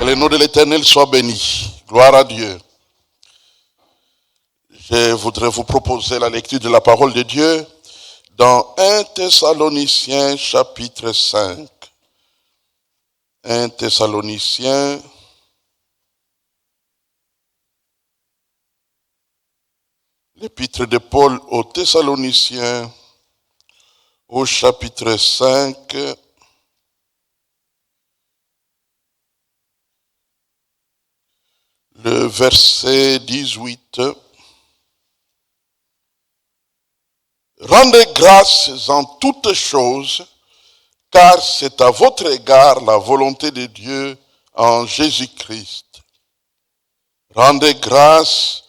le nom de l'Éternel soit béni. Gloire à Dieu. Je voudrais vous proposer la lecture de la parole de Dieu dans 1 Thessaloniciens chapitre 5. 1 Thessaloniciens l'épître de Paul aux Thessaloniciens au chapitre 5. Le verset 18. Rendez grâce en toutes choses, car c'est à votre égard la volonté de Dieu en Jésus-Christ. Rendez grâce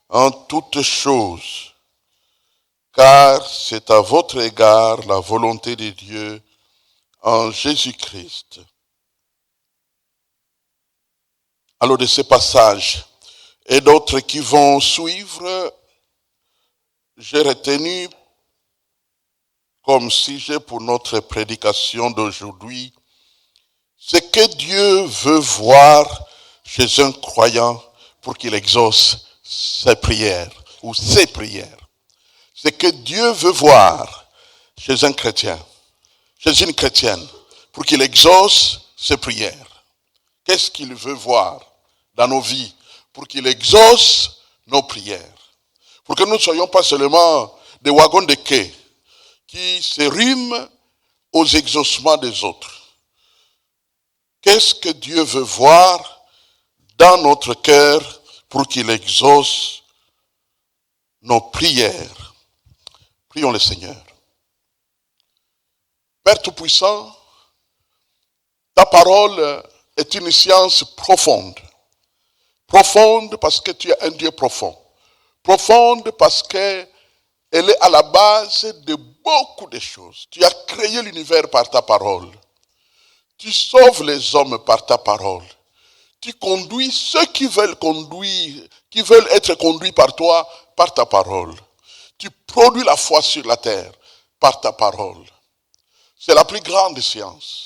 en toutes choses, car c'est à votre égard la volonté de Dieu en Jésus-Christ. Alors de ces passages et d'autres qui vont suivre, j'ai retenu comme sujet pour notre prédication d'aujourd'hui, ce que Dieu veut voir chez un croyant pour qu'il exauce ses prières ou ses prières. Ce que Dieu veut voir chez un chrétien, chez une chrétienne, pour qu'il exauce ses prières. Qu'est-ce qu'il veut voir dans nos vies pour qu'il exauce nos prières? Pour que nous ne soyons pas seulement des wagons de quai qui se riment aux exaucements des autres. Qu'est-ce que Dieu veut voir dans notre cœur pour qu'il exauce nos prières? Prions le Seigneur. Père Tout-Puissant, ta parole est une science profonde. Profonde parce que tu es un Dieu profond. Profonde parce qu'elle est à la base de beaucoup de choses. Tu as créé l'univers par ta parole. Tu sauves les hommes par ta parole. Tu conduis ceux qui veulent être conduits par toi, par ta parole. Tu produis la foi sur la terre par ta parole. C'est la plus grande science.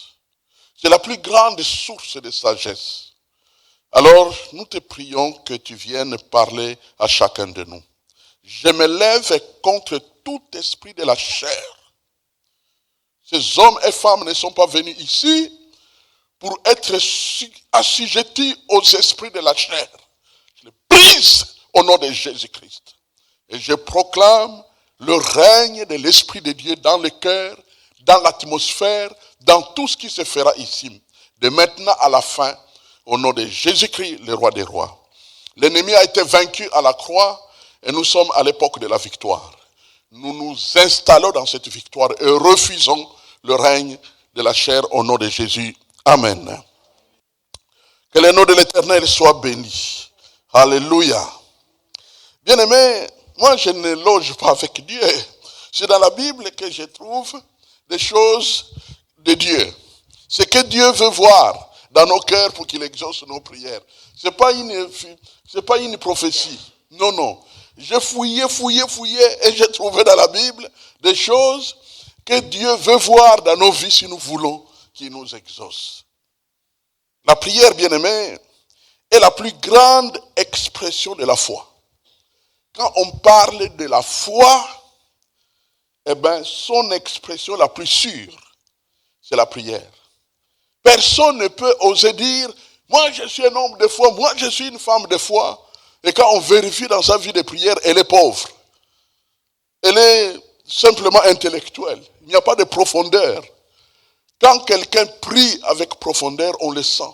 C'est la plus grande source de sagesse. Alors, nous te prions que tu viennes parler à chacun de nous. Je me lève contre tout esprit de la chair. Ces hommes et femmes ne sont pas venus ici pour être assujettis aux esprits de la chair. Je les brise au nom de Jésus-Christ. Et je proclame le règne de l'Esprit de Dieu dans le cœur, dans l'atmosphère, dans tout ce qui se fera ici, de maintenant à la fin, au nom de Jésus-Christ, le roi des rois. L'ennemi a été vaincu à la croix et nous sommes à l'époque de la victoire. Nous nous installons dans cette victoire et refusons le règne de la chair au nom de Jésus. Amen. Que le nom de l'Éternel soit béni. Alléluia. Bien-aimés, moi je ne loge pas avec Dieu. C'est dans la Bible que je trouve des choses de Dieu. Ce que Dieu veut voir dans nos cœurs pour qu'il exauce nos prières. C'est pas une prophétie. Non, non. J'ai fouillé et j'ai trouvé dans la Bible des choses que Dieu veut voir dans nos vies si nous voulons qu'il nous exauce. La prière, bien-aimée, est la plus grande expression de la foi. Quand on parle de la foi, eh bien, son expression la plus sûre, c'est la prière. Personne ne peut oser dire, moi je suis un homme de foi, moi je suis une femme de foi. Et quand on vérifie dans sa vie de prière, elle est pauvre. Elle est simplement intellectuelle. Il n'y a pas de profondeur. Quand quelqu'un prie avec profondeur, on le sent.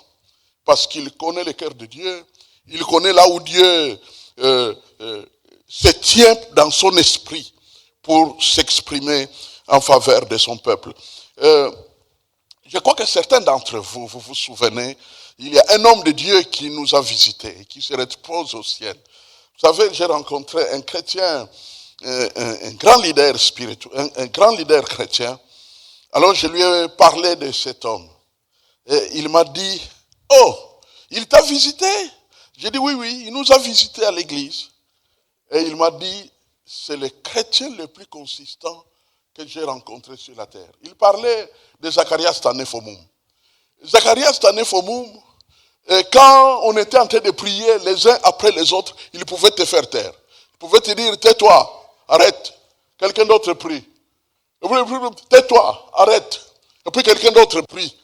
Parce qu'il connaît le cœur de Dieu. Il connaît là où Dieu se tient dans son esprit pour s'exprimer en faveur de son peuple. Je crois que certains d'entre vous, vous vous souvenez, il y a un homme de Dieu qui nous a visités, qui se repose au ciel. Vous savez, j'ai rencontré un chrétien, un grand leader spirituel, un grand leader chrétien. Alors je lui ai parlé de cet homme. Et il m'a dit, oh, il t'a visité? J'ai dit, oui, il nous a visités à l'église. Et il m'a dit, c'est le chrétien le plus consistant que j'ai rencontré sur la terre. Il parlait de Zacharias Tanefomoum. Zacharias Tanefomoum Et quand on était en train de prier les uns après les autres, ils pouvaient te faire taire. Ils pouvaient te dire, tais-toi, arrête. Quelqu'un d'autre prie. Tais-toi, arrête. Et puis quelqu'un d'autre prie.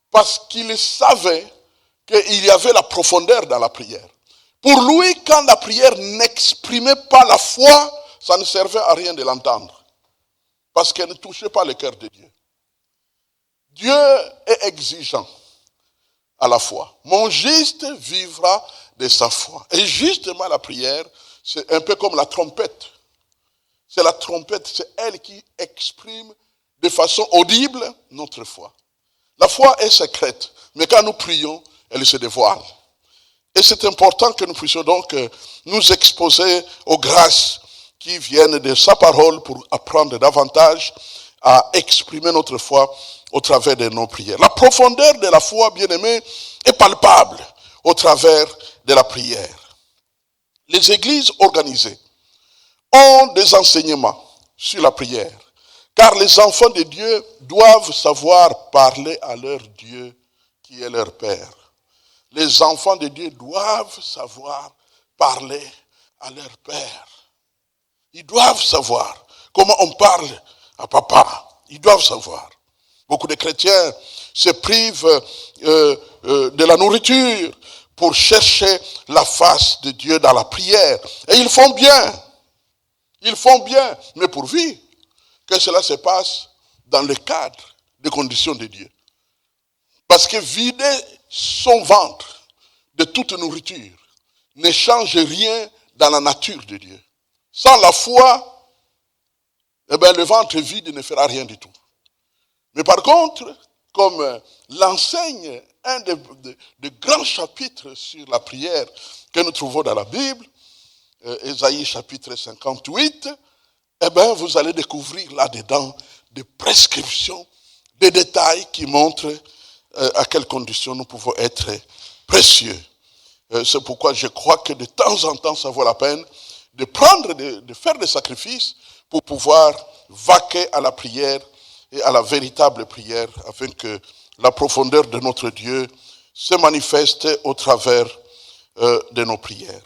Parce qu'il savait qu'il y avait la profondeur dans la prière. Pour lui, quand la prière n'exprimait pas la foi, ça ne servait à rien de l'entendre. Parce qu'elle ne touchait pas le cœur de Dieu. Dieu est exigeant à la foi. Mon juste vivra de sa foi. Et justement, la prière, c'est un peu comme la trompette. C'est la trompette, c'est elle qui exprime de façon audible notre foi. La foi est secrète, mais quand nous prions, elle se dévoile. Et c'est important que nous puissions donc nous exposer aux grâces qui viennent de sa parole pour apprendre davantage à exprimer notre foi au travers de nos prières. La profondeur de la foi, bien-aimée, est palpable au travers de la prière. Les églises organisées ont des enseignements sur la prière, car les enfants de Dieu doivent savoir parler à leur Dieu qui est leur Père. Les enfants de Dieu doivent savoir parler à leur Père. Ils doivent savoir comment on parle à papa. Ils doivent savoir. Beaucoup de chrétiens se privent de la nourriture pour chercher la face de Dieu dans la prière. Et ils font bien. Ils font bien, mais pourvu que cela se passe dans le cadre des conditions de Dieu. Parce que vider son ventre de toute nourriture ne change rien dans la nature de Dieu. Sans la foi, le ventre vide ne fera rien du tout. Mais par contre, comme l'enseigne un des grands chapitres sur la prière que nous trouvons dans la Bible, Ésaïe chapitre 58, vous allez découvrir là-dedans des prescriptions, des détails qui montrent à quelles conditions nous pouvons être précieux. C'est pourquoi je crois que de temps en temps, ça vaut la peine de prendre, de faire des sacrifices pour pouvoir vaquer à la prière et à la véritable prière, afin que la profondeur de notre Dieu se manifeste au travers de nos prières.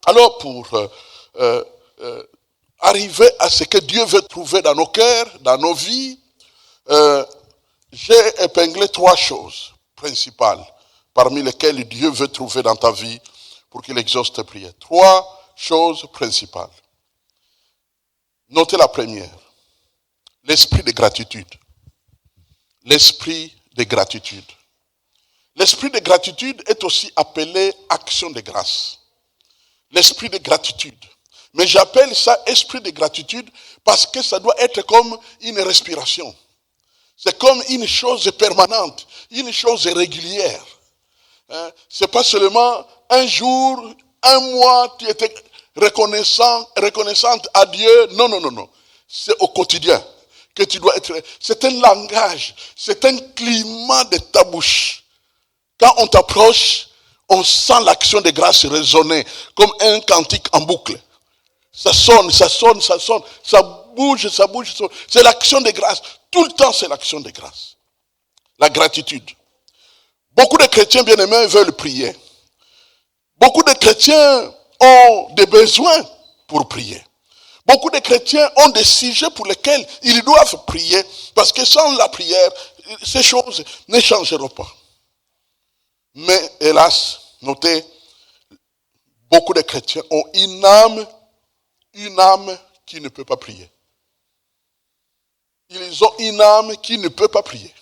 Alors, pour arriver à ce que Dieu veut trouver dans nos cœurs, dans nos vies, j'ai épinglé 3 choses principales parmi lesquelles Dieu veut trouver dans ta vie pour qu'il exauce tes prières. 3 choses principales. Notez la première. L'esprit de gratitude. L'esprit de gratitude. L'esprit de gratitude est aussi appelé action de grâce. L'esprit de gratitude. Mais j'appelle ça esprit de gratitude parce que ça doit être comme une respiration. C'est comme une chose permanente, une chose régulière. C'est pas seulement un jour, un mois, tu étais reconnaissante à Dieu. Non, non, non, non. C'est au quotidien que tu dois être. C'est un langage, c'est un climat de ta bouche. Quand on t'approche, on sent l'action de grâce résonner comme un cantique en boucle. Ça sonne, ça sonne, ça sonne, ça bouge, ça bouge, ça sonne. C'est l'action de grâce. Tout le temps, c'est l'action de grâce. La gratitude. Beaucoup de chrétiens bien-aimés veulent prier. Beaucoup de chrétiens ont des besoins pour prier. Beaucoup de chrétiens ont des sujets pour lesquels ils doivent prier, parce que sans la prière, ces choses ne changeront pas. Mais hélas, notez, beaucoup de chrétiens ont une âme qui ne peut pas prier. Ils ont une âme qui ne peut pas prier.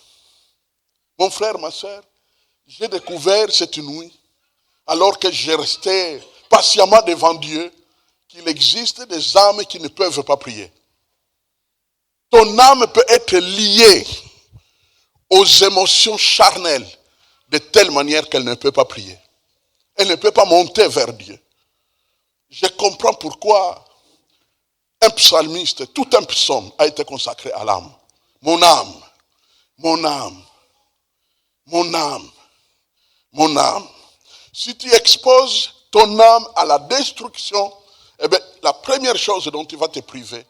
Mon frère, ma soeur, j'ai découvert cette nuit, alors que je restais patiemment devant Dieu, qu'il existe des âmes qui ne peuvent pas prier. Ton âme peut être liée aux émotions charnelles de telle manière qu'elle ne peut pas prier. Elle ne peut pas monter vers Dieu. Je comprends pourquoi un psalmiste, tout un psaume a été consacré à l'âme. Mon âme, mon âme, mon âme, mon âme. Si tu exposes ton âme à la destruction, la première chose dont tu vas te priver,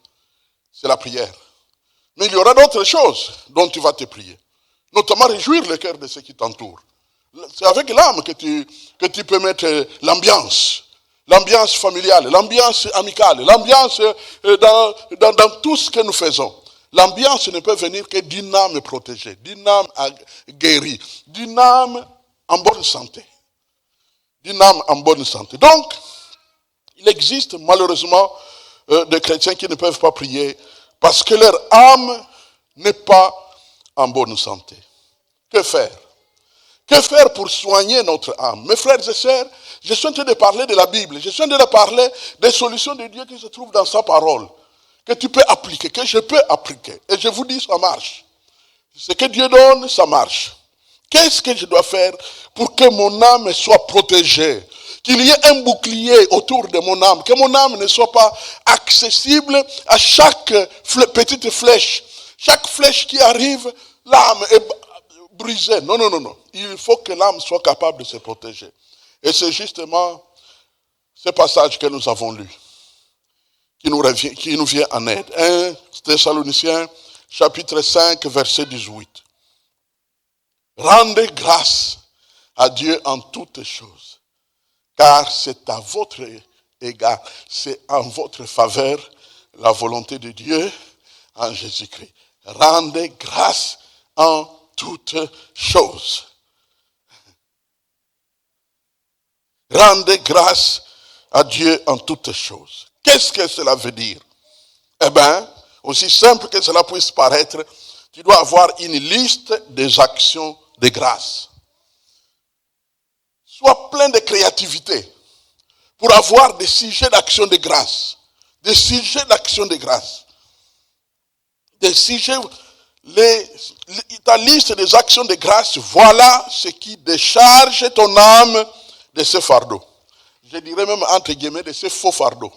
c'est la prière. Mais il y aura d'autres choses dont tu vas te prier. Notamment réjouir le cœur de ceux qui t'entourent. C'est avec l'âme que tu peux mettre l'ambiance. L'ambiance familiale, l'ambiance amicale, l'ambiance dans tout ce que nous faisons. L'ambiance ne peut venir que d'une âme protégée, d'une âme guérie, d'une âme en bonne santé. D'une âme en bonne santé. Donc, il existe malheureusement des chrétiens qui ne peuvent pas prier parce que leur âme n'est pas en bonne santé. Que faire? Que faire pour soigner notre âme? Mes frères et sœurs, je suis en train de parler de la Bible. Je suis en train de parler des solutions de Dieu qui se trouvent dans sa parole. Que tu peux appliquer, que je peux appliquer. Et je vous dis, ça marche. Ce que Dieu donne, ça marche. Qu'est-ce que je dois faire pour que mon âme soit protégée? Qu'il y ait un bouclier autour de mon âme. Que mon âme ne soit pas accessible à chaque petite flèche. Chaque flèche qui arrive, l'âme est brisée. Non, non, non, non. Il faut que l'âme soit capable de se protéger. Et c'est justement ce passage que nous avons lu qui nous vient en aide. 1 Thessaloniciens, chapitre 5, verset 18. Rendez grâce à Dieu en toutes choses, car c'est à votre égard, c'est en votre faveur la volonté de Dieu en Jésus-Christ. Rendez grâce en toutes choses. Rendez grâce à Dieu en toutes choses. Qu'est-ce que cela veut dire? Eh bien, aussi simple que cela puisse paraître, tu dois avoir une liste des actions de grâce. Sois plein de créativité pour avoir des sujets d'action de grâce. Des sujets d'action de grâce. Des sujets, ta liste des actions de grâce, voilà ce qui décharge ton âme de ce fardeau. Je dirais même entre guillemets de ce faux fardeau.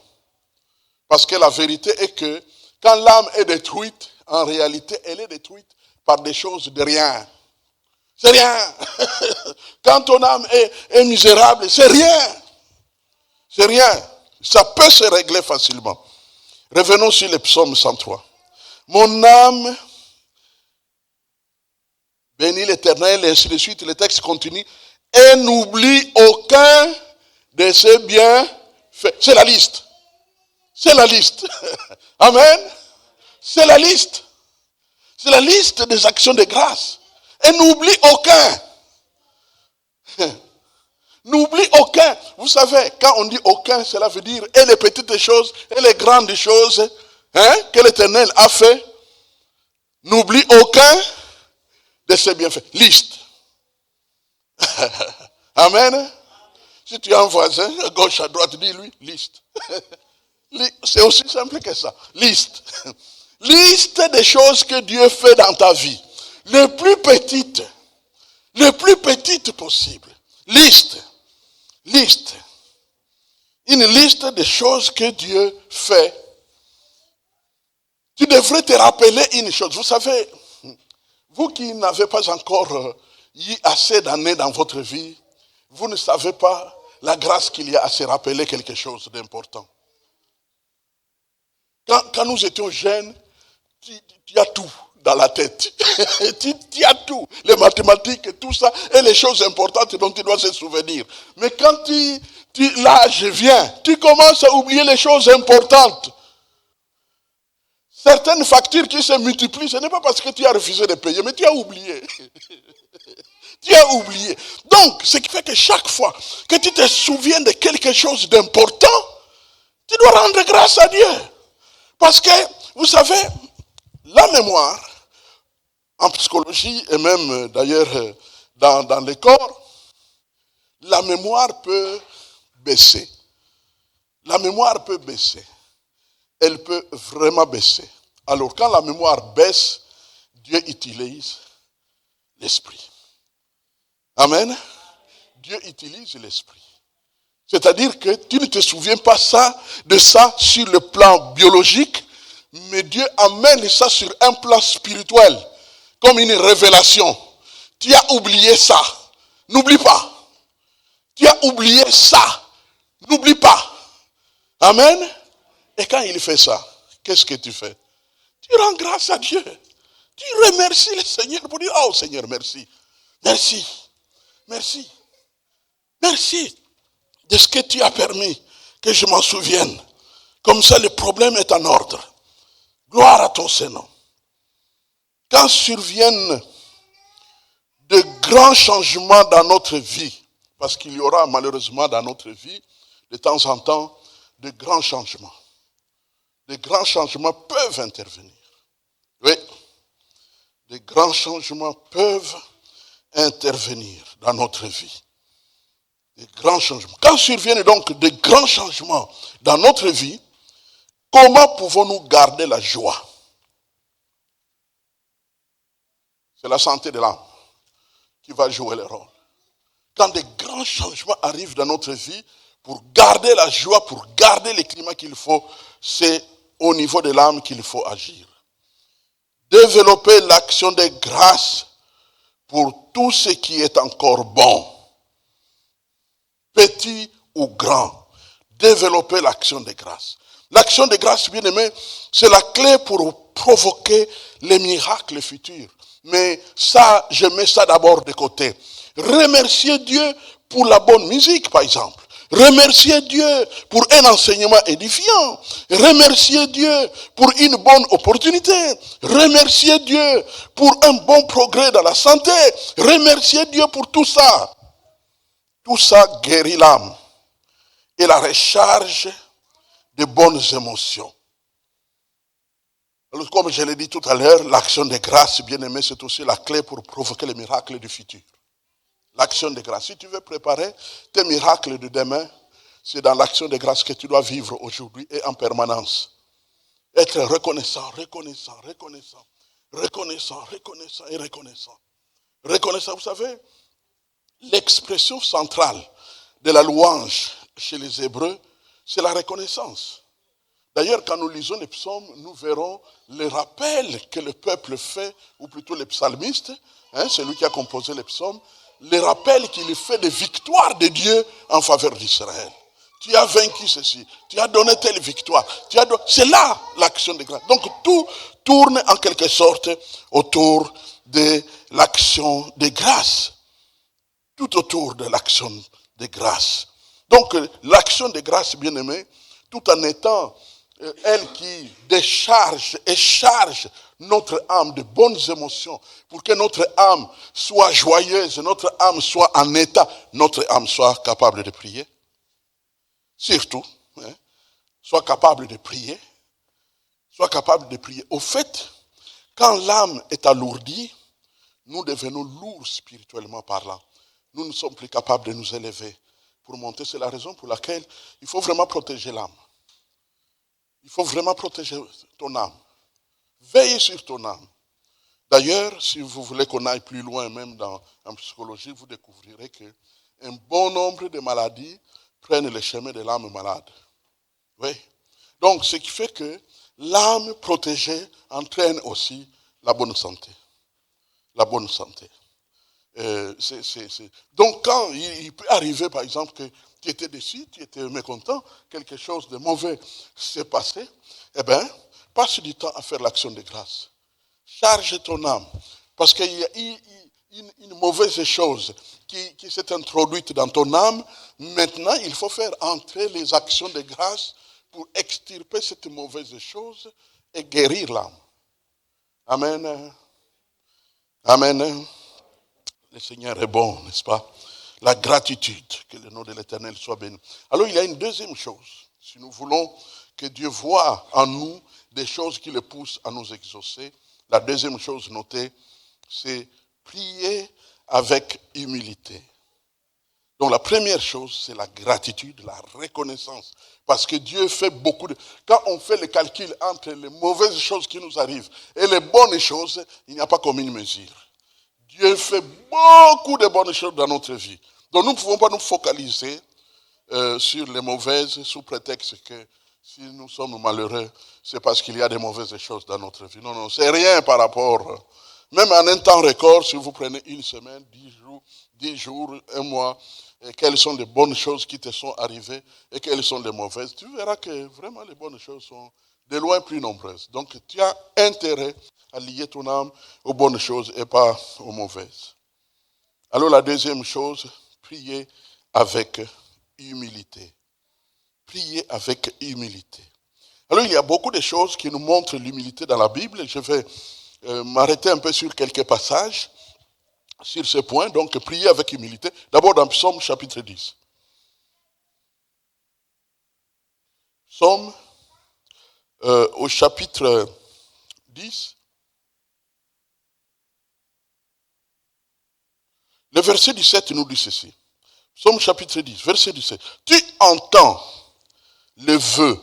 Parce que la vérité est que quand l'âme est détruite, en réalité, elle est détruite par des choses de rien. C'est rien. Quand ton âme est misérable, c'est rien. C'est rien. Ça peut se régler facilement. Revenons sur le psaume 103. Mon âme bénit l'Éternel, et ainsi de suite, le texte continue, et n'oublie aucun de ses bienfaits. C'est la liste. C'est la liste. Amen. C'est la liste. C'est la liste des actions de grâce. Et n'oublie aucun. N'oublie aucun. Vous savez, quand on dit aucun, cela veut dire et les petites choses, et les grandes choses que l'Éternel a fait. N'oublie aucun de ses bienfaits. Liste. Amen. Si tu as un voisin, à gauche, à droite, dis-lui, liste. C'est aussi simple que ça. Liste. Liste des choses que Dieu fait dans ta vie. Les plus petites possibles. Liste. Liste. Une liste des choses que Dieu fait. Tu devrais te rappeler une chose. Vous savez, vous qui n'avez pas encore eu assez d'années dans votre vie, vous ne savez pas la grâce qu'il y a à se rappeler quelque chose d'important. Quand nous étions jeunes, tu as tout dans la tête. tu as tout. Les mathématiques, tout ça, et les choses importantes dont tu dois se souvenir. Mais quand l'âge vient, tu commences à oublier les choses importantes. Certaines factures qui se multiplient, ce n'est pas parce que tu as refusé de payer, mais tu as oublié. Tu as oublié. Donc, ce qui fait que chaque fois que tu te souviens de quelque chose d'important, tu dois rendre grâce à Dieu. Parce que, vous savez, la mémoire, en psychologie et même d'ailleurs dans les corps, la mémoire peut baisser. La mémoire peut baisser. Elle peut vraiment baisser. Alors, quand la mémoire baisse, Dieu utilise l'esprit. Amen. Dieu utilise l'esprit. C'est-à-dire que tu ne te souviens pas de ça sur le plan biologique, mais Dieu amène ça sur un plan spirituel, comme une révélation. Tu as oublié ça. N'oublie pas. Tu as oublié ça. N'oublie pas. Amen. Et quand il fait ça, qu'est-ce que tu fais? Tu rends grâce à Dieu. Tu remercies le Seigneur pour dire, oh Seigneur, merci. Merci. Merci. Merci de ce que tu as permis que je m'en souvienne. Comme ça, le problème est en ordre. Gloire à ton Seigneur. Quand surviennent de grands changements dans notre vie, parce qu'il y aura malheureusement dans notre vie, de temps en temps, de grands changements. De grands changements peuvent intervenir. Oui, de grands changements peuvent intervenir dans notre vie. Des grands changements. Quand surviennent donc de grands changements dans notre vie, comment pouvons-nous garder la joie? C'est la santé de l'âme qui va jouer le rôle. Quand des grands changements arrivent dans notre vie, pour garder la joie, pour garder le climat qu'il faut, c'est au niveau de l'âme qu'il faut agir. Développer l'action de grâce pour tout ce qui est encore bon, petit ou grand. Développer l'action de grâce. L'action de grâce, bien aimé, c'est la clé pour provoquer les miracles futurs. Mais ça, je mets ça d'abord de côté. Remercier Dieu pour la bonne musique, par exemple. Remercier Dieu pour un enseignement édifiant. Remercier Dieu pour une bonne opportunité. Remercier Dieu pour un bon progrès dans la santé. Remercier Dieu pour tout ça. Tout ça guérit l'âme et la recharge de bonnes émotions. Alors, comme je l'ai dit tout à l'heure, l'action de grâce, bien aimé, c'est aussi la clé pour provoquer les miracles du futur. L'action de grâce. Si tu veux préparer tes miracles de demain, c'est dans l'action de grâce que tu dois vivre aujourd'hui et en permanence. Être reconnaissant, reconnaissant, reconnaissant, reconnaissant, reconnaissant et reconnaissant. Reconnaissant, vous savez, l'expression centrale de la louange chez les Hébreux, c'est la reconnaissance. D'ailleurs, quand nous lisons les psaumes, nous verrons le rappel que le peuple fait, ou plutôt les psalmistes, celui qui a composé les psaumes, le rappel qu'il fait des victoires de Dieu en faveur d'Israël. Tu as vaincu ceci, tu as donné telle victoire. C'est là l'action de grâce. Donc tout tourne en quelque sorte autour de l'action de grâce. Tout autour de l'action de grâce. Donc l'action de grâce, bien aimé, tout en étant elle qui décharge et charge notre âme de bonnes émotions pour que notre âme soit joyeuse, notre âme soit en état, notre âme soit capable de prier. Surtout, soit capable de prier. Soit capable de prier. Au fait, quand l'âme est alourdie, nous devenons lourds spirituellement parlant. Nous ne sommes plus capables de nous élever pour monter. C'est la raison pour laquelle il faut vraiment protéger l'âme. Il faut vraiment protéger ton âme. Veille sur ton âme. D'ailleurs, si vous voulez qu'on aille plus loin, même en psychologie, vous découvrirez qu'un bon nombre de maladies prennent le chemin de l'âme malade. Oui. Donc, ce qui fait que l'âme protégée entraîne aussi la bonne santé. La bonne santé. Donc, quand il peut arriver, par exemple, que tu étais déçu, tu étais mécontent, quelque chose de mauvais s'est passé, eh bien, passe du temps à faire l'action de grâce. Charge ton âme. Parce qu'il y a une mauvaise chose qui s'est introduite dans ton âme. Maintenant, il faut faire entrer les actions de grâce pour extirper cette mauvaise chose et guérir l'âme. Amen. Amen. Le Seigneur est bon, n'est-ce pas? La gratitude, que le nom de l'Éternel soit béni. Alors il y a une deuxième chose. Si nous voulons que Dieu voie en nous des choses qui le poussent à nous exaucer, la deuxième chose notée, c'est prier avec humilité. Donc la première chose, c'est la gratitude, la reconnaissance. Parce que Dieu fait beaucoup de... Quand on fait le calcul entre les mauvaises choses qui nous arrivent et les bonnes choses, il n'y a pas commune mesure. Dieu fait beaucoup de bonnes choses dans notre vie. Donc nous ne pouvons pas nous focaliser sur les mauvaises sous prétexte que si nous sommes malheureux, c'est parce qu'il y a des mauvaises choses dans notre vie. Non, non, c'est rien par rapport. Même en un temps record, si vous prenez une semaine, 10 jours, un mois, et quelles sont les bonnes choses qui te sont arrivées et quelles sont les mauvaises, tu verras que vraiment les bonnes choses sont de loin plus nombreuses. Donc tu as intérêt à lier ton âme aux bonnes choses et pas aux mauvaises. Alors la deuxième chose, priez avec humilité. Priez avec humilité. Alors il y a beaucoup de choses qui nous montrent l'humilité dans la Bible. Je vais m'arrêter un peu sur quelques passages sur ce point. Donc priez avec humilité. D'abord dans Psaume chapitre 10. Psaume au chapitre 10. Le verset 17 nous dit ceci. Psaume chapitre 10, verset 17. Tu entends le vœu.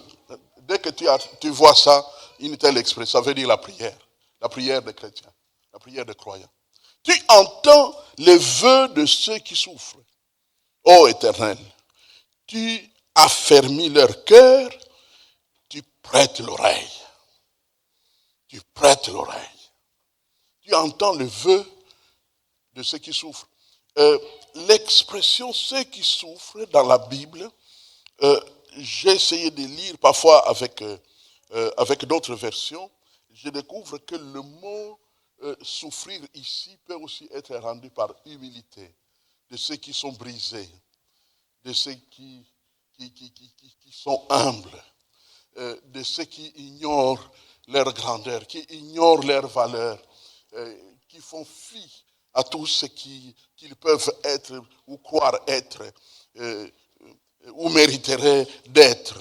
Dès que tu vois ça, une telle expression, ça veut dire la prière des chrétiens, la prière des croyants. Tu entends les vœux de ceux qui souffrent. Ô Éternel, tu affermis leur cœur, tu prêtes l'oreille. Tu prêtes l'oreille. Tu entends le vœu de ceux qui souffrent. L'expression ceux qui souffrent dans la Bible, j'ai essayé de lire parfois avec d'autres versions, je découvre que le mot souffrir ici peut aussi être rendu par humilité, de ceux qui sont brisés, de ceux qui sont humbles, de ceux qui ignorent leur grandeur, qui ignorent leur valeur, qui font fi à tout ce qu'ils peuvent être ou croire être ou mériteraient d'être.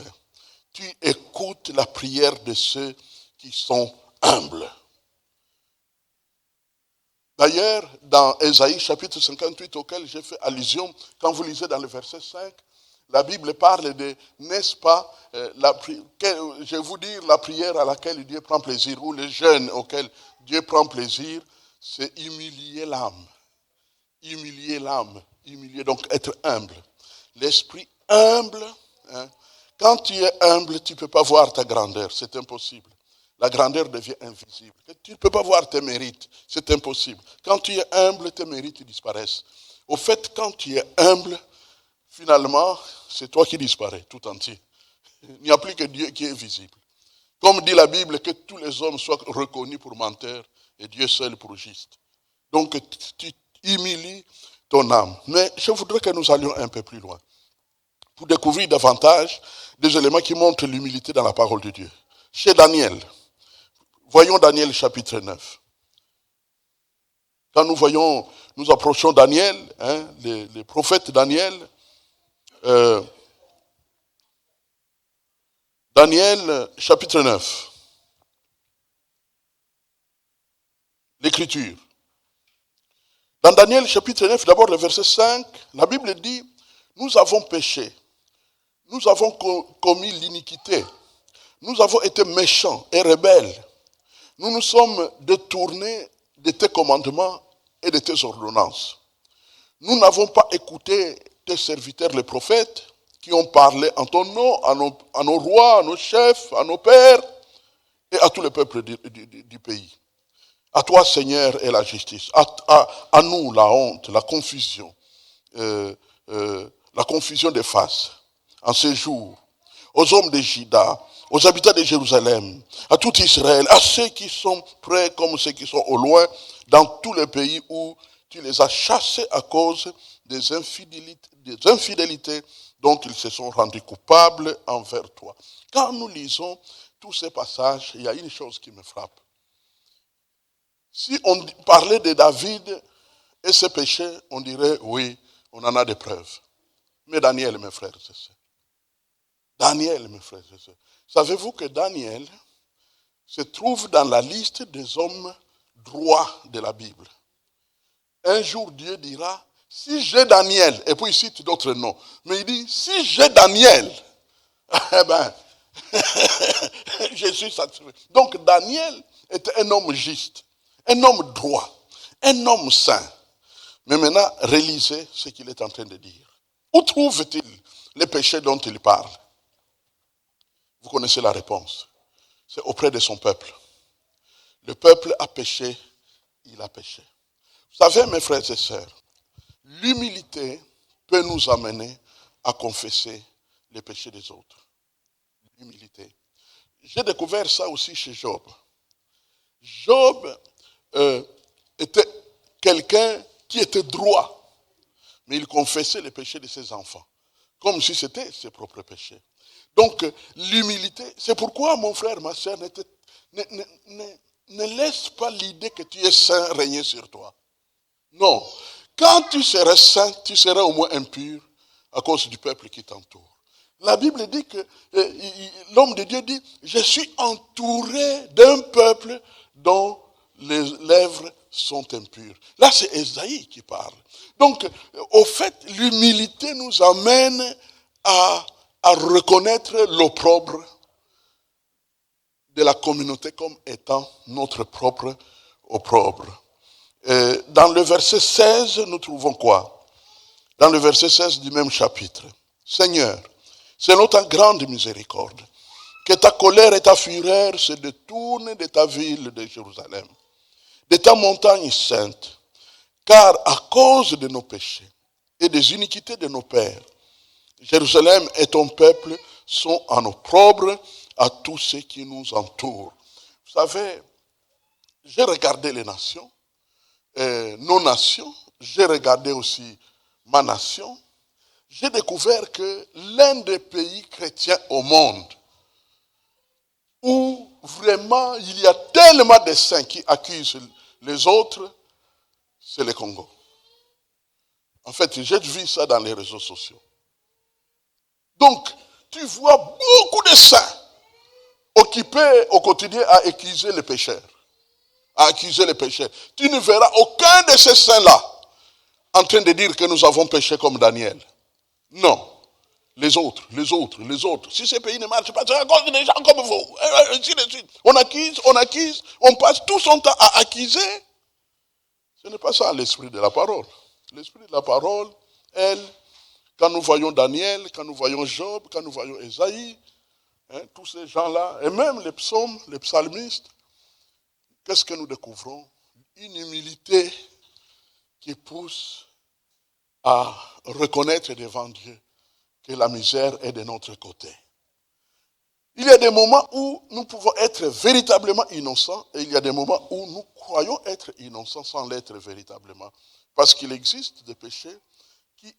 Tu écoutes la prière de ceux qui sont humbles. D'ailleurs, dans Ésaïe chapitre 58 auquel j'ai fait allusion, quand vous lisez dans le verset 5, la Bible parle de, n'est-ce pas, je vais vous dire la prière à laquelle Dieu prend plaisir, ou le jeûne auquel Dieu prend plaisir, c'est humilier l'âme. Humilier l'âme, humilier, donc être humble. L'esprit humble, hein, quand tu es humble, tu ne peux pas voir ta grandeur, c'est impossible. La grandeur devient invisible. Tu ne peux pas voir tes mérites, c'est impossible. Quand tu es humble, tes mérites disparaissent. Au fait, quand tu es humble, finalement, c'est toi qui disparais tout entier. Il n'y a plus que Dieu qui est visible. Comme dit la Bible, que tous les hommes soient reconnus pour menteurs et Dieu seul pour juste. Donc, tu humilies ton âme. Mais je voudrais que nous allions un peu plus loin pour découvrir davantage des éléments qui montrent l'humilité dans la parole de Dieu. Chez Daniel, voyons Daniel chapitre 9. Quand nous approchons Daniel, hein, le prophète Daniel, Daniel chapitre 9, l'écriture. Dans Daniel chapitre 9, d'abord le verset 5, la Bible dit, nous avons péché, nous avons commis l'iniquité, nous avons été méchants et rebelles, nous nous sommes détournés de tes commandements et de tes ordonnances. Nous n'avons pas écouté tes serviteurs les prophètes qui ont parlé en ton nom à nos rois, à nos chefs, à nos pères et à tout le peuple du pays. À toi, Seigneur, est la justice. À nous, la honte, la confusion des faces en ces jours. Aux hommes de Juda, aux habitants de Jérusalem, à tout Israël, à ceux qui sont près comme ceux qui sont au loin, dans tous les pays où tu les as chassés à cause des infidélités dont ils se sont rendus coupables envers toi. Quand nous lisons tous ces passages, il y a une chose qui me frappe. Si on parlait de David et ses péchés, on dirait oui, on en a des preuves. Mais Daniel, mes frères et sœurs. Daniel, mes frères et sœurs. Savez-vous que Daniel se trouve dans la liste des hommes droits de la Bible? Un jour, Dieu dira, si j'ai Daniel, et puis il cite d'autres noms, mais il dit, si j'ai Daniel, eh bien, je suis satisfait. Donc Daniel était un homme juste, un homme droit, un homme saint. Mais maintenant, réalisez ce qu'il est en train de dire. Où trouve-t-il les péchés dont il parle? Vous connaissez la réponse. C'est auprès de son peuple. Le peuple a péché, il a péché. Vous savez, mes frères et sœurs, l'humilité peut nous amener à confesser les péchés des autres. L'humilité. J'ai découvert ça aussi chez Job. Job était quelqu'un qui était droit. Mais il confessait les péchés de ses enfants, comme si c'était ses propres péchés. Donc, l'humilité, c'est pourquoi, mon frère, ma soeur, ne laisse pas l'idée que tu es saint régner sur toi. Non. Quand tu seras saint, tu seras au moins impur à cause du peuple qui t'entoure. La Bible dit que l'homme de Dieu dit, je suis entouré d'un peuple dont les lèvres sont impures. Là, c'est Ésaïe qui parle. Donc, au fait, l'humilité nous amène à reconnaître l'opprobre de la communauté comme étant notre propre opprobre. Dans le verset 16, nous trouvons quoi? Dans le verset 16 du même chapitre. Seigneur, selon ta grande miséricorde, que ta colère et ta fureur se détournent de ta ville de Jérusalem, de ta montagne sainte, car à cause de nos péchés et des iniquités de nos pères, Jérusalem et ton peuple sont en opprobre à tous ceux qui nous entourent. Vous savez, j'ai regardé les nations, nos nations, j'ai regardé aussi ma nation, j'ai découvert que l'un des pays chrétiens au monde où vraiment il y a tellement de saints qui accusent les autres, c'est le Congo. En fait, j'ai vu ça dans les réseaux sociaux. Donc, tu vois beaucoup de saints occupés au quotidien à accuser les pécheurs. À accuser les pécheurs. Tu ne verras aucun de ces saints-là en train de dire que nous avons péché comme Daniel. Non. Les autres. Si ces pays ne marchent pas, c'est à cause des gens comme vous. Ainsi de suite. On accuse, on passe tout son temps à accuser. Ce n'est pas ça l'esprit de la parole. L'esprit de la parole, elle, quand nous voyons Daniel, quand nous voyons Job, quand nous voyons Ésaïe, tous ces gens-là, et même les psaumes, les psalmistes, qu'est-ce que nous découvrons? Une humilité qui pousse à reconnaître devant Dieu que la misère est de notre côté. Il y a des moments où nous pouvons être véritablement innocents et il y a des moments où nous croyons être innocents sans l'être véritablement. Parce qu'il existe des péchés qui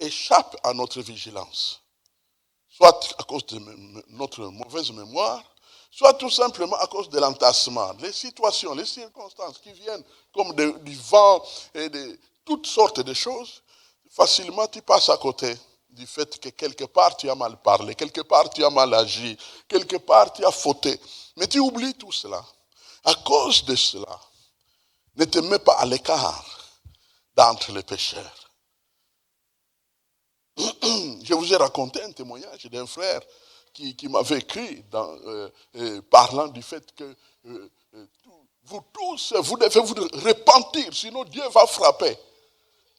échappent à notre vigilance. Soit à cause de notre mauvaise mémoire, soit tout simplement à cause de l'entassement, les situations, les circonstances qui viennent comme du vent et de toutes sortes de choses. Facilement, tu passes à côté du fait que quelque part tu as mal parlé, quelque part tu as mal agi, quelque part tu as fauté. Mais tu oublies tout cela. À cause de cela, ne te mets pas à l'écart d'entre les pécheurs. Je vous ai raconté un témoignage d'un frère qui m'avait écrit parlant du fait que vous tous, vous devez vous repentir, sinon Dieu va frapper.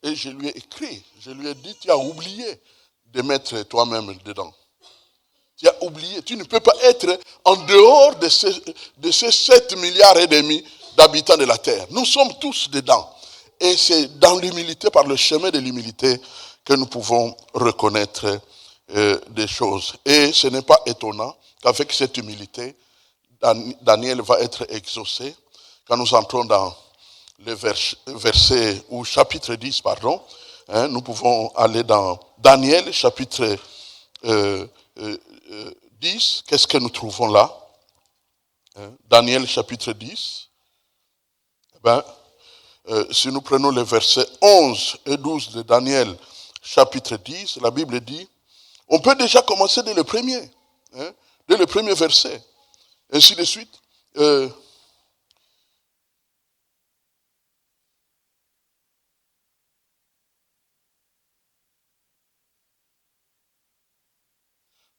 Et je lui ai écrit, je lui ai dit, tu as oublié de mettre toi-même dedans. Tu as oublié, tu ne peux pas être en dehors de ces 7 milliards et demi d'habitants de la terre. Nous sommes tous dedans. Et c'est dans l'humilité, par le chemin de l'humilité, que nous pouvons reconnaître des choses. Et ce n'est pas étonnant qu'avec cette humilité, Daniel va être exaucé. Quand nous entrons dans le verset, ou chapitre 10, pardon, nous pouvons aller dans Daniel, chapitre 10. Qu'est-ce que nous trouvons là? Daniel, chapitre 10. Si nous prenons les versets 11 et 12 de Daniel, chapitre 10, la Bible dit, on peut déjà commencer dès le premier, dès le premier verset, ainsi de suite.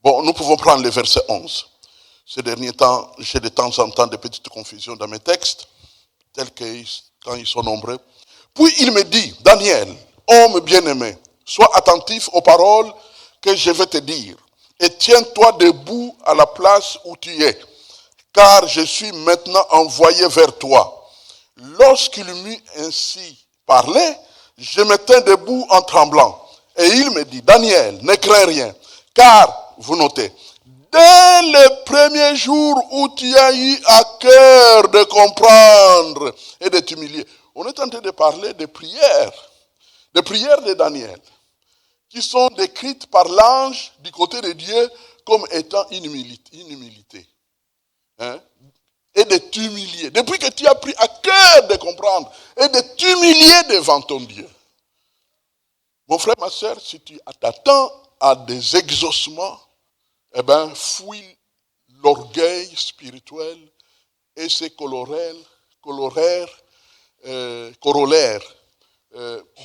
Bon, nous pouvons prendre le verset 11. Ces derniers temps, j'ai de temps en temps des petites confusions dans mes textes, tels que quand ils sont nombreux. Puis il me dit, Daniel, homme bien-aimé, sois attentif aux paroles que je vais te dire, et tiens-toi debout à la place où tu es, car je suis maintenant envoyé vers toi. Lorsqu'il m'eut ainsi parlé, je me tins debout en tremblant. Et il me dit, Daniel, ne crains rien, car, vous notez, dès le premier jour où tu as eu à cœur de comprendre et de t'humilier, on est en train de parler des prières de Daniel, qui sont décrites par l'ange du côté de Dieu comme étant une humilité. Hein? Et de t'humilier. Depuis que tu as pris à cœur de comprendre et de t'humilier devant ton Dieu. Mon frère, ma soeur, si tu t'attends à des exaucements, eh bien, fuis l'orgueil spirituel et ses corollaires, de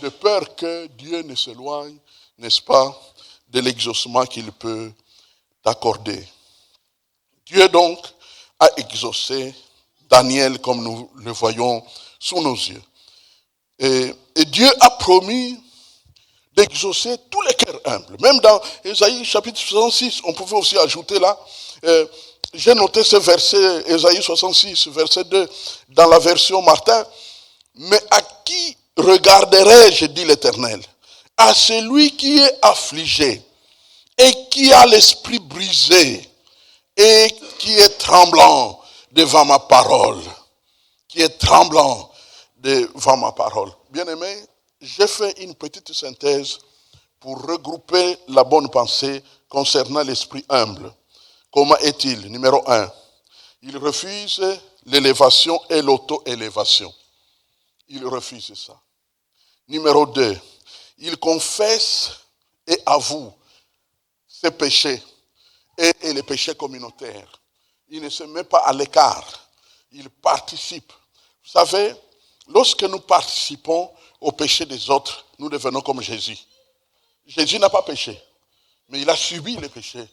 peur que Dieu ne s'éloigne, n'est-ce pas, de l'exaucement qu'il peut t'accorder. Dieu donc a exaucé Daniel comme nous le voyons sous nos yeux. Et Dieu a promis d'exaucer tous les cœurs humbles. Même dans Ésaïe chapitre 66, on pouvait aussi ajouter là, j'ai noté ce verset, Ésaïe 66, verset 2, dans la version Martin. Mais à qui regarderai-je, dit l'Éternel? À celui qui est affligé et qui a l'esprit brisé et qui est tremblant devant ma parole. Qui est tremblant devant ma parole. Bien-aimé, j'ai fait une petite synthèse pour regrouper la bonne pensée concernant l'esprit humble. Comment est-il? Numéro 1, il refuse l'élévation et l'auto-élévation. Il refuse ça. Numéro 2, il confesse et avoue ses péchés et les péchés communautaires. Il ne se met pas à l'écart. Il participe. Vous savez, lorsque nous participons au péché des autres, nous devenons comme Jésus. Jésus n'a pas péché, mais il a subi les péchés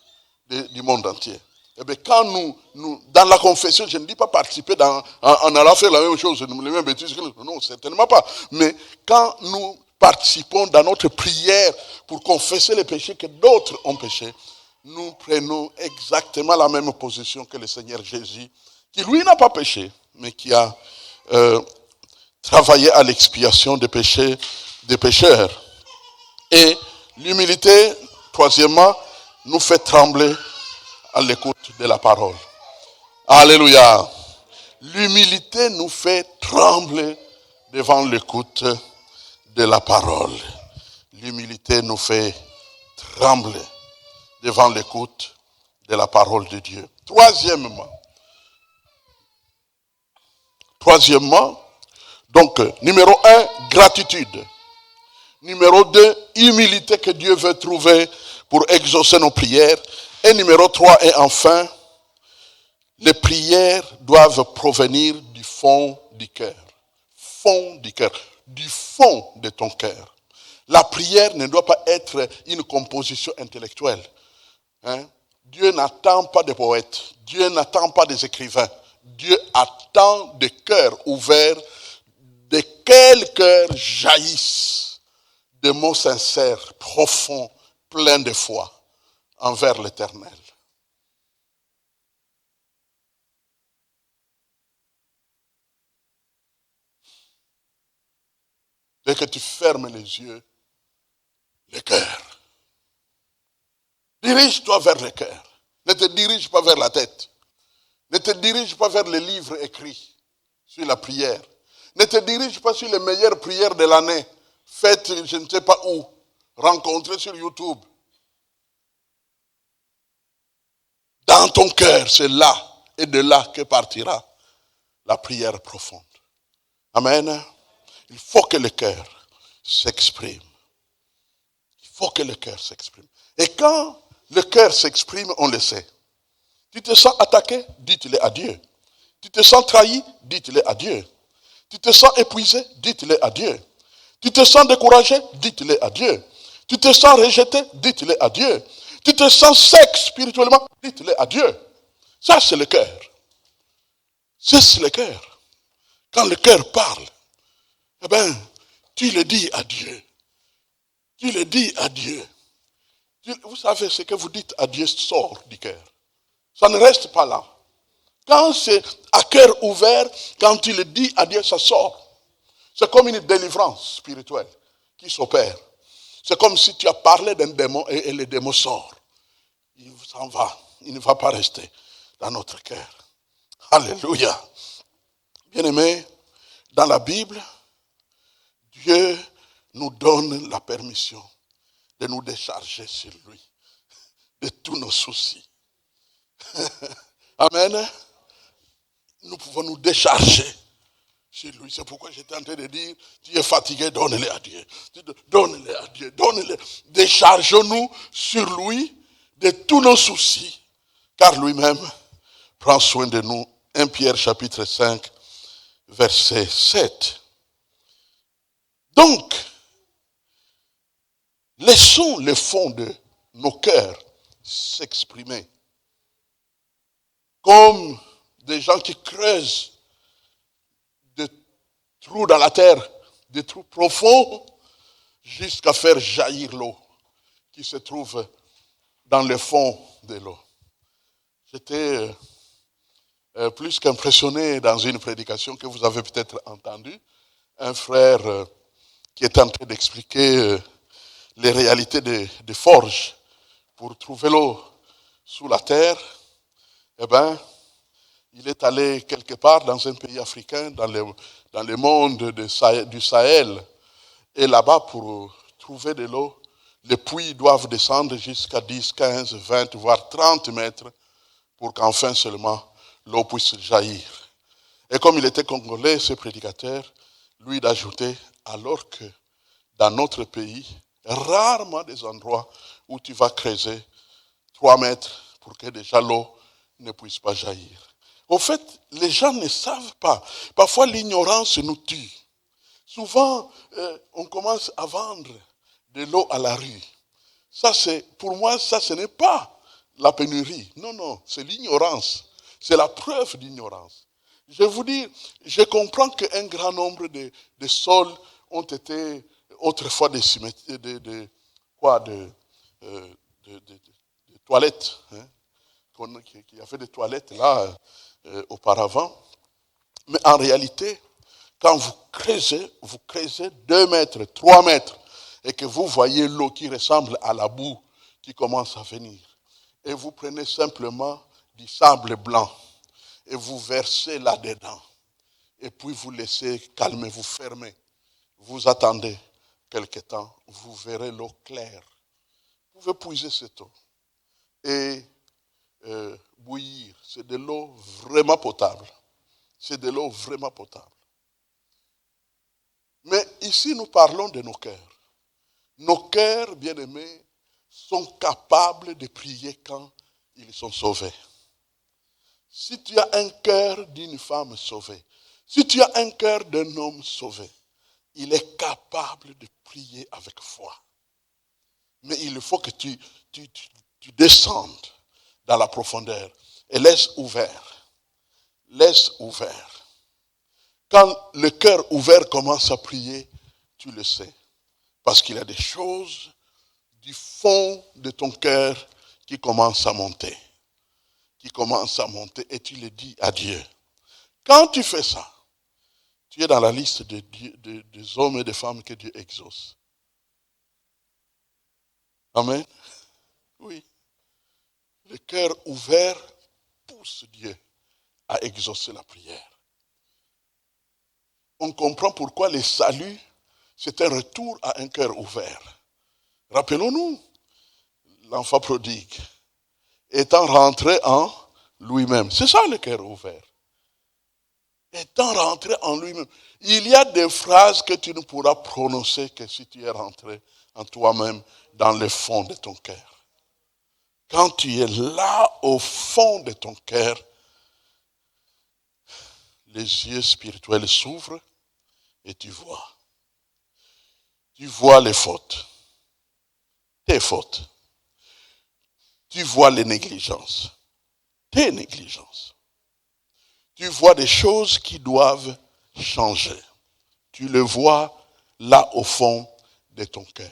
du monde entier. Et bien, quand nous, dans la confession, je ne dis pas participer en allant faire la même chose, les mêmes bêtises, non, certainement pas. Mais quand nous participons dans notre prière pour confesser les péchés que d'autres ont péchés, nous prenons exactement la même position que le Seigneur Jésus, qui lui n'a pas péché, mais qui a travaillé à l'expiation des péchés des pécheurs. Et l'humilité, troisièmement, nous fait trembler à l'écoute de la parole. Alléluia. L'humilité nous fait trembler devant l'écoute de la parole. L'humilité nous fait trembler devant l'écoute de la parole de Dieu. Troisièmement, donc, numéro 1, gratitude. Numéro 2, humilité que Dieu veut trouver pour exaucer nos prières. Et numéro 3, et enfin, les prières doivent provenir du fond du cœur. Fond du cœur. Du fond de ton cœur. La prière ne doit pas être une composition intellectuelle. Hein? Dieu n'attend pas des poètes. Dieu n'attend pas des écrivains. Dieu attend des cœurs ouverts, de quel cœur jaillissent des mots sincères, profonds, pleins de foi envers l'Éternel. Dès que tu fermes les yeux, le cœur. Dirige-toi vers le cœur. Ne te dirige pas vers la tête. Ne te dirige pas vers les livres écrits sur la prière. Ne te dirige pas sur les meilleures prières de l'année, faites je ne sais pas où, rencontrées sur YouTube. Dans ton cœur, c'est là et de là que partira la prière profonde. Amen. Il faut que le cœur s'exprime. Il faut que le cœur s'exprime. Et quand le cœur s'exprime, on le sait. Tu te sens attaqué, dites-le à Dieu. Tu te sens trahi, dites-le à Dieu. Tu te sens épuisé, dites-le à Dieu. Tu te sens découragé, dites-le à Dieu. Tu te sens rejeté, dites-le à Dieu. Tu te sens sec spirituellement, dites-le à Dieu. Ça, c'est le cœur. C'est le cœur. Quand le cœur parle, eh bien, tu le dis à Dieu. Tu le dis à Dieu. Vous savez, ce que vous dites à Dieu sort du cœur. Ça ne reste pas là. Quand c'est à cœur ouvert, quand tu le dis à Dieu, ça sort. C'est comme une délivrance spirituelle qui s'opère. C'est comme si tu as parlé d'un démon et le démon sort. Il s'en va. Il ne va pas rester dans notre cœur. Alléluia. Bien-aimés, dans la Bible, Dieu nous donne la permission de nous décharger sur lui de tous nos soucis. Amen. Nous pouvons nous décharger sur lui. C'est pourquoi j'étais en train de dire, tu es fatigué, donne-le à Dieu. Donne-le à Dieu, donne-le. Déchargeons-nous sur lui de tous nos soucis, car lui-même prend soin de nous. 1 Pierre chapitre 5, verset 7. Donc, laissons le fond de nos cœurs s'exprimer comme des gens qui creusent des trous dans la terre, des trous profonds, jusqu'à faire jaillir l'eau qui se trouve dans le fond de l'eau. J'étais plus qu'impressionné dans une prédication que vous avez peut-être entendue. Un frère qui est en train d'expliquer les réalités des forges pour trouver l'eau sous la terre. Eh bien, il est allé quelque part dans un pays africain, dans le monde du Sahel. Et là-bas, pour trouver de l'eau, les puits doivent descendre jusqu'à 10, 15, 20, voire 30 mètres pour qu'enfin seulement l'eau puisse jaillir. Et comme il était congolais, ce prédicateur, lui d'ajouter, alors que dans notre pays, rarement des endroits où tu vas creuser 3 mètres pour que déjà l'eau ne puisse pas jaillir. Au fait, les gens ne savent pas. Parfois, l'ignorance nous tue. Souvent, on commence à vendre de l'eau à la rue. Ça, pour moi, ça, ce n'est pas la pénurie. Non, non, c'est l'ignorance. C'est la preuve d'ignorance. Je vous dis, je comprends qu'un grand nombre de sols ont été autrefois des cimetières, de toilettes. Hein, qui a fait des toilettes là auparavant. Mais en réalité, quand vous creusez 2 mètres, 3 mètres, et que vous voyez l'eau qui ressemble à la boue qui commence à venir, et vous prenez simplement du sable blanc, et vous versez là-dedans, et puis vous laissez calmer, vous fermez, vous attendez quelque temps, vous verrez l'eau claire. Vous pouvez puiser cette eau et bouillir. C'est de l'eau vraiment potable. C'est de l'eau vraiment potable. Mais ici, nous parlons de nos cœurs. Nos cœurs, bien-aimés, sont capables de prier quand ils sont sauvés. Si tu as un cœur d'une femme sauvée, si tu as un cœur d'un homme sauvé, il est capable de prier avec foi. Mais il faut que tu descendes dans la profondeur et laisse ouvert. Laisse ouvert. Quand le cœur ouvert commence à prier, tu le sais. Parce qu'il y a des choses du fond de ton cœur qui commencent à monter. Qui commencent à monter et tu le dis à Dieu. Quand tu fais ça, tu es dans la liste des hommes et des femmes que Dieu exauce. Amen. Oui. Le cœur ouvert pousse Dieu à exaucer la prière. On comprend pourquoi le salut, c'est un retour à un cœur ouvert. Rappelons-nous, l'enfant prodigue, étant rentré en lui-même. C'est ça le cœur ouvert. Étant rentré en lui-même. Il y a des phrases que tu ne pourras prononcer que si tu es rentré en toi-même dans le fond de ton cœur. Quand tu es là au fond de ton cœur, les yeux spirituels s'ouvrent et tu vois. Tu vois les fautes, tes fautes. Tu vois les négligences, tes négligences. Tu vois des choses qui doivent changer. Tu le vois là au fond de ton cœur.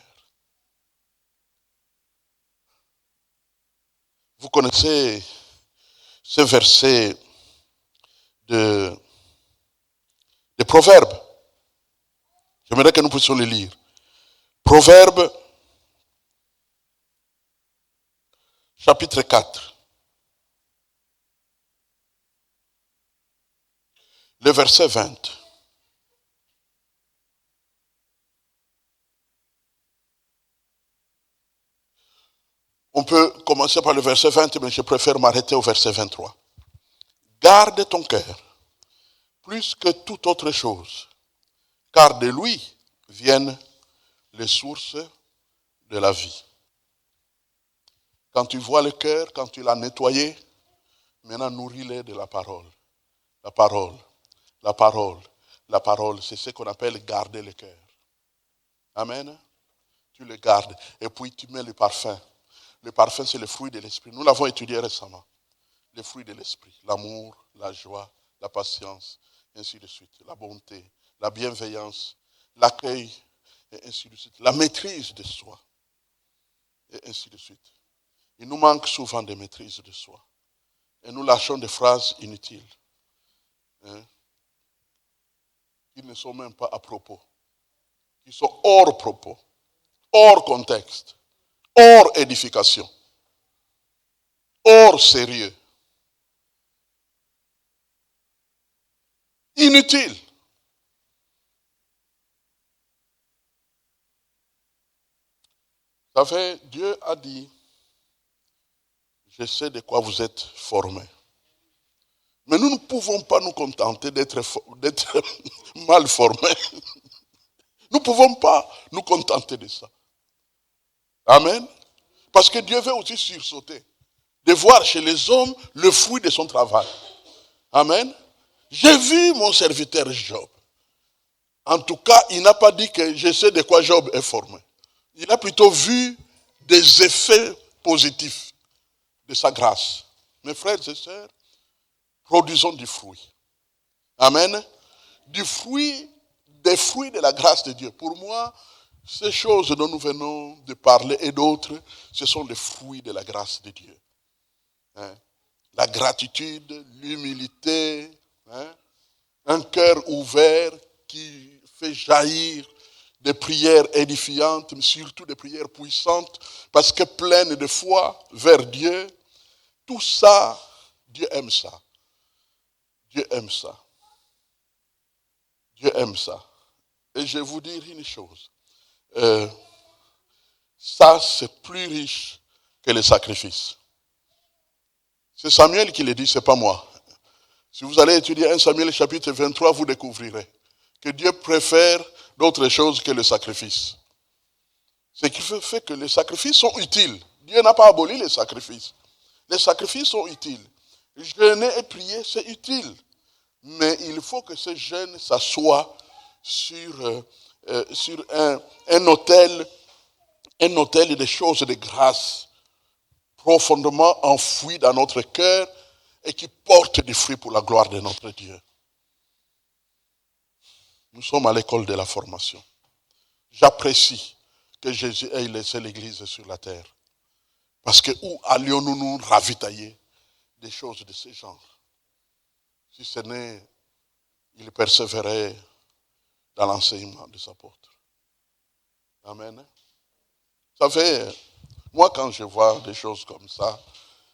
Vous connaissez ce verset de Proverbes. J'aimerais que nous puissions le lire. Proverbes, chapitre 4. Le verset 20. On peut commencer par le verset 20, mais je préfère m'arrêter au verset 23. Garde ton cœur plus que toute autre chose, car de lui viennent les sources de la vie. Quand tu vois le cœur, quand tu l'as nettoyé, maintenant nourris-le de la parole. La parole, la parole, la parole, c'est ce qu'on appelle garder le cœur. Amen. Tu le gardes et puis tu mets le parfum. Le parfum, c'est le fruit de l'esprit. Nous l'avons étudié récemment. Le fruit de l'esprit, l'amour, la joie, la patience, ainsi de suite. La bonté, la bienveillance, l'accueil, et ainsi de suite. La maîtrise de soi, et ainsi de suite. Il nous manque souvent de maîtrise de soi. Et nous lâchons des phrases inutiles, qui ne sont même pas à propos, qui sont hors propos, hors contexte, hors édification, hors sérieux, inutiles. Ça fait, Dieu a dit, je sais de quoi vous êtes formés. Mais nous ne pouvons pas nous contenter d'être mal formés. Nous ne pouvons pas nous contenter de ça. Amen. Parce que Dieu veut aussi sursauter. De voir chez les hommes le fruit de son travail. Amen. J'ai vu mon serviteur Job. En tout cas, il n'a pas dit que je sais de quoi Job est formé. Il a plutôt vu des effets positifs de sa grâce. Mes frères et sœurs, produisons du fruit. Amen. Des fruits de la grâce de Dieu. Pour moi, ces choses dont nous venons de parler et d'autres, ce sont les fruits de la grâce de Dieu. Hein? La gratitude, l'humilité, un cœur ouvert qui fait jaillir des prières édifiantes, mais surtout des prières puissantes, parce que pleines de foi vers Dieu. Tout ça, Dieu aime ça. Dieu aime ça. Dieu aime ça. Et je vais vous dire une chose. Ça, c'est plus riche que les sacrifices. C'est Samuel qui le dit, ce n'est pas moi. Si vous allez étudier 1 Samuel chapitre 23, vous découvrirez que Dieu préfère d'autres choses que le sacrifice. Ce qui fait que les sacrifices sont utiles. Dieu n'a pas aboli les sacrifices. Les sacrifices sont utiles. Jeûner et prier, c'est utile. Mais il faut que ce jeûne s'assoie sur un autel des choses de grâce profondément enfouies dans notre cœur et qui portent du fruit pour la gloire de notre Dieu. Nous sommes à l'école de la formation. J'apprécie que Jésus ait laissé l'Église sur la terre. Parce que où allions-nous nous ravitailler des choses de ce genre? Si ce n'est, il persévérait dans l'enseignement des apôtres. Amen. Ça fait, moi quand je vois des choses comme ça,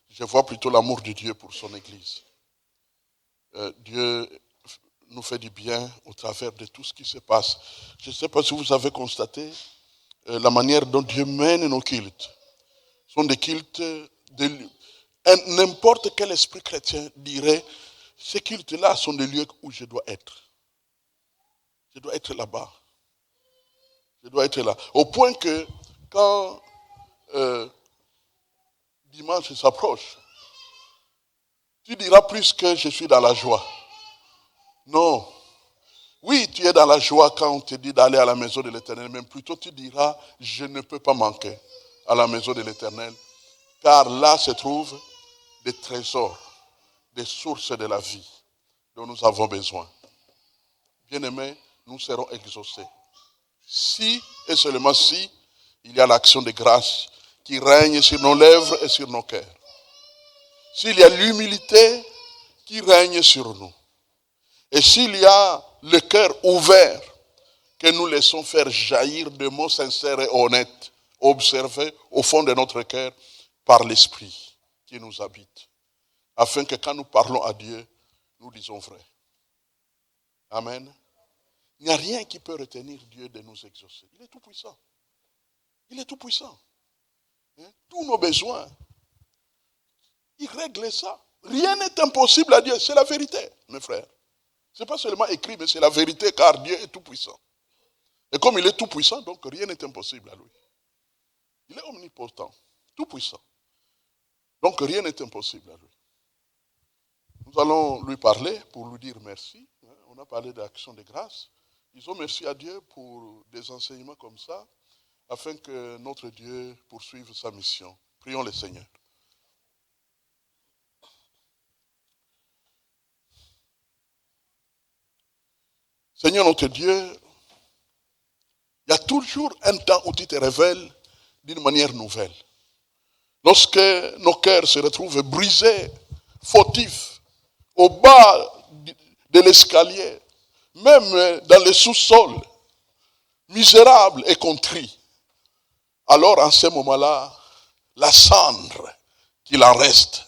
je vois plutôt l'amour de Dieu pour son Église. Dieu nous fait du bien au travers de tout ce qui se passe. Je ne sais pas si vous avez constaté la manière dont Dieu mène nos cultes. Ce sont des cultes, n'importe quel esprit chrétien dirait, ces cultes-là sont des lieux où je dois être. Je dois être là-bas. Je dois être là. Au point que quand dimanche s'approche, tu diras plus que je suis dans la joie. Non. Oui, tu es dans la joie quand on te dit d'aller à la maison de l'Éternel, mais plutôt tu diras, je ne peux pas manquer à la maison de l'Éternel, car là se trouvent des trésors, des sources de la vie dont nous avons besoin. Bien-aimés, nous serons exaucés. Si, et seulement si, il y a l'action de grâce qui règne sur nos lèvres et sur nos cœurs. S'il y a l'humilité qui règne sur nous. Et s'il y a le cœur ouvert que nous laissons faire jaillir de mots sincères et honnêtes, observés au fond de notre cœur par l'Esprit qui nous habite. Afin que quand nous parlons à Dieu, nous disons vrai. Amen. Il n'y a rien qui peut retenir Dieu de nous exaucer. Il est tout puissant. Il est tout puissant. tous nos besoins. Il règle ça. Rien n'est impossible à Dieu, c'est la vérité, mes frères. Ce n'est pas seulement écrit, mais c'est la vérité, car Dieu est tout puissant. Et comme il est tout puissant, donc rien n'est impossible à lui. Il est omnipotent, tout puissant. Donc rien n'est impossible à lui. Nous allons lui parler pour lui dire merci. On a parlé d'action de grâce. Disons merci à Dieu pour des enseignements comme ça, afin que notre Dieu poursuive sa mission. Prions le Seigneur. Seigneur notre Dieu, il y a toujours un temps où tu te révèles d'une manière nouvelle. Lorsque nos cœurs se retrouvent brisés, fautifs, au bas de l'escalier, même dans le sous-sol, misérables et contrits, alors en ce moment-là, la cendre qu'il en reste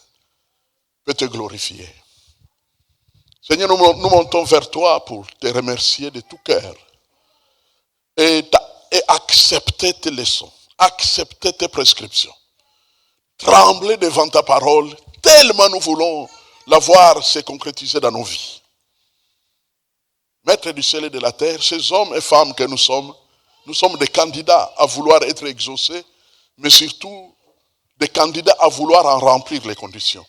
peut te glorifier. Seigneur, nous montons vers toi pour te remercier de tout cœur et accepter tes leçons, accepter tes prescriptions. Trembler devant ta parole, tellement nous voulons la voir se concrétiser dans nos vies. Maître du ciel et de la terre, ces hommes et femmes que nous sommes des candidats à vouloir être exaucés, mais surtout des candidats à vouloir en remplir les conditions.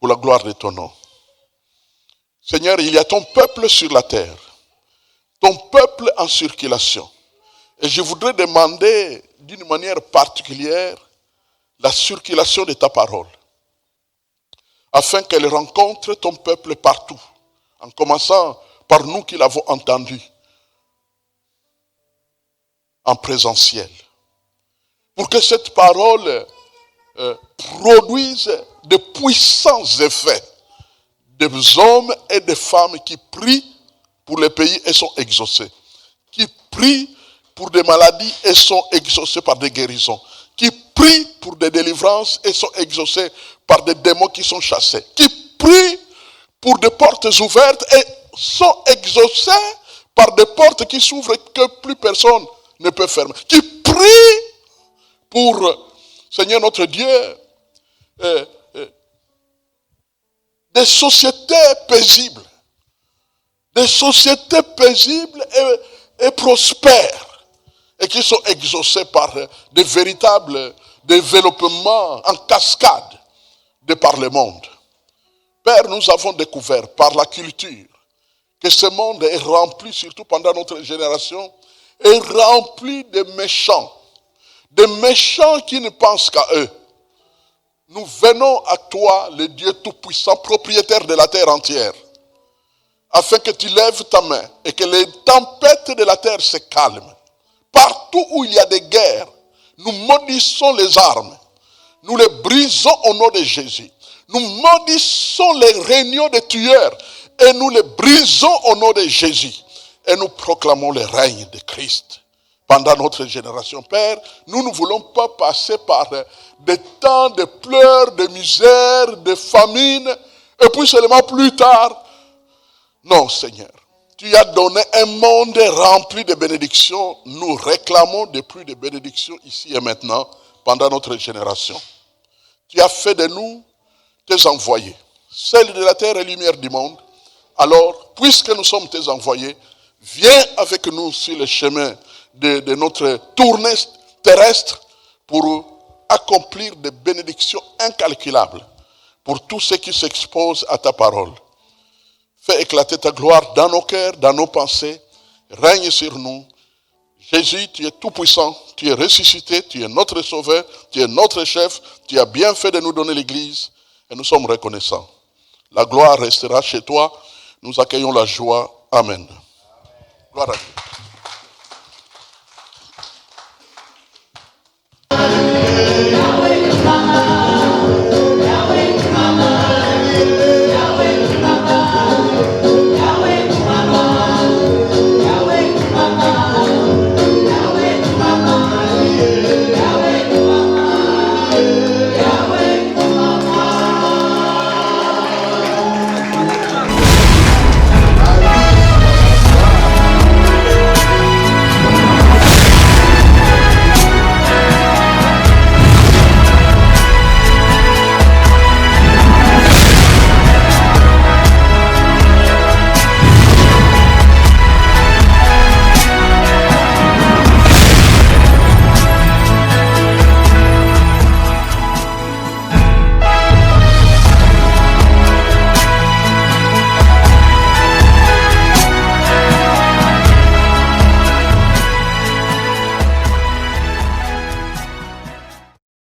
Pour la gloire de ton nom. Seigneur, il y a ton peuple sur la terre, ton peuple en circulation. Et je voudrais demander d'une manière particulière la circulation de ta parole, afin qu'elle rencontre ton peuple partout, en commençant par nous qui l'avons entendu, en présentiel. Pour que cette parole produise de puissants effets des hommes et des femmes qui prient pour les pays et sont exaucés, qui prient pour des maladies et sont exaucés par des guérisons, qui prient pour des délivrances et sont exaucés par des démons qui sont chassés, qui prient pour des portes ouvertes et sont exaucés par des portes qui s'ouvrent que plus personne ne peut fermer, qui prient pour, Seigneur notre Dieu, des sociétés paisibles et prospères, et qui sont exaucées par des véritables développements en cascade de par le monde. Père, nous avons découvert par la culture que ce monde est rempli, surtout pendant notre génération, est rempli de méchants qui ne pensent qu'à eux. Nous venons à toi, le Dieu Tout-Puissant, propriétaire de la terre entière, afin que tu lèves ta main et que les tempêtes de la terre se calment. Partout où il y a des guerres, nous maudissons les armes. Nous les brisons au nom de Jésus. Nous maudissons les réunions de tueurs et nous les brisons au nom de Jésus. Et nous proclamons le règne de Christ pendant notre génération. Père, nous ne voulons pas passer par des temps de pleurs, de misère, de famine, et puis seulement plus tard. Non, Seigneur, tu as donné un monde rempli de bénédictions. Nous réclamons de plus de bénédictions ici et maintenant, pendant notre génération. Tu as fait de nous tes envoyés, celles de la terre et lumière du monde. Alors, puisque nous sommes tes envoyés, viens avec nous sur le chemin de notre tournée terrestre pour accomplir des bénédictions incalculables pour tous ceux qui s'exposent à ta parole. Fais éclater ta gloire dans nos cœurs, dans nos pensées. Règne sur nous. Jésus, tu es tout puissant, tu es ressuscité, tu es notre sauveur, tu es notre chef, tu as bien fait de nous donner l'église et nous sommes reconnaissants. La gloire restera chez toi. Nous accueillons la joie. Amen. Gloire à Dieu.